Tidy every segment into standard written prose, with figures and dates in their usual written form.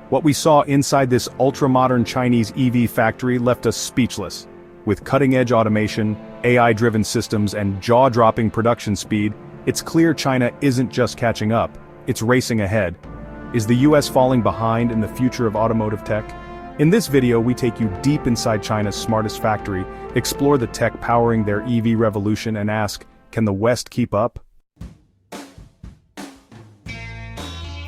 What we saw inside this ultra-modern Chinese EV factory left us speechless. With cutting-edge automation, AI-driven systems, and jaw-dropping production speed, it's clear China isn't just catching up, it's racing ahead. Is the US falling behind in the future of automotive tech? In this video we take you deep inside China's smartest factory, explore the tech powering their EV revolution and ask, can the West keep up?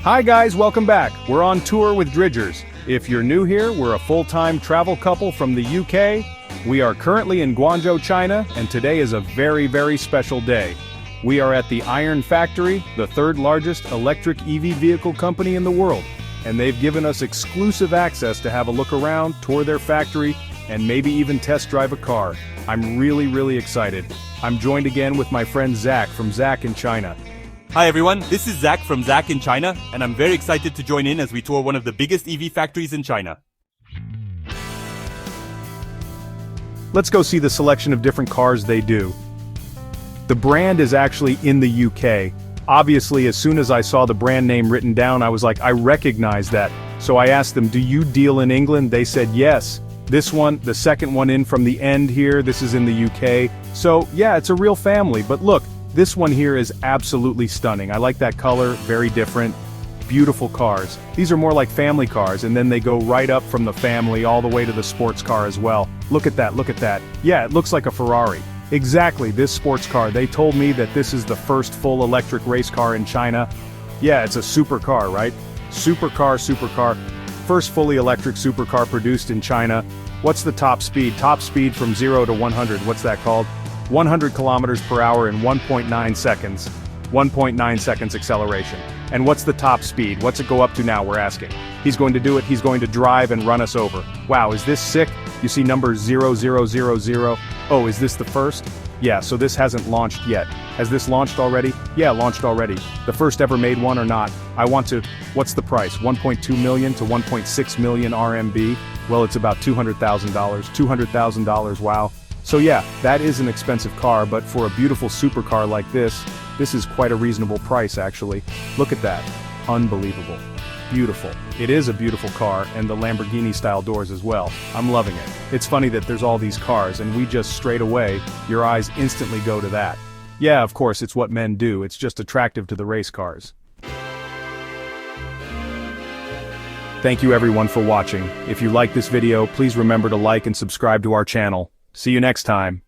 Hi guys, welcome back. We're on tour with Dridgers. If you're new here, we're a full-time travel couple from the UK. We are currently in Guangzhou, China, and today is a very special day. We are at the Iron Factory, the third largest electric EV vehicle company in the world, and they've given us exclusive access to have a look around, tour their factory, and maybe even test drive a car. I'm really excited. I'm joined again with my friend Zach from Zach in China. Hi everyone, this is Zach from Zach in China, and I'm very excited to join in as we tour one of the biggest EV factories in China. Let's go see the selection of different cars they do. The brand is actually in the UK. Obviously, as soon as I saw the brand name written down, I was like, I recognize that. So I asked them, do you deal in England? They said yes. This one, the second one in from the end here, this is in the UK. So yeah, it's a real family, but look, this one here is absolutely stunning. I like that color, very different. Beautiful cars. These are more like family cars, and then they go right up from the family all the way to the sports car as well. Look at that, look at that. Yeah, it looks like a Ferrari. Exactly, this sports car. They told me that this is the first full electric race car in China. Yeah, it's a supercar, right? Supercar. First fully electric supercar produced in China. What's the top speed? Top speed from 0 to 100, what's that called? 100 kilometers per hour in 1.9 seconds. 1.9 seconds acceleration. And what's the top speed? What's it go up to now, we're asking. He's going to do it, he's going to drive and run us over. Wow, is this sick? You see number 0000. Oh, is this the first? Yeah, so this hasn't launched yet. Has this launched already? Yeah, launched already. The first ever made one or not? I want to, what's the price? 1.2 million to 1.6 million RMB? Well, it's about $200,000. $200,000, wow. So yeah, that is an expensive car, but for a beautiful supercar like this is quite a reasonable price actually. Look at that. Unbelievable. Beautiful. It is a beautiful car, and the Lamborghini-style doors as well. I'm loving it. It's funny that there's all these cars, and we just straight away, your eyes instantly go to that. Yeah, of course, it's what men do, it's just attractive to the race cars. Thank you everyone for watching. If you like this video, please remember to like and subscribe to our channel. See you next time.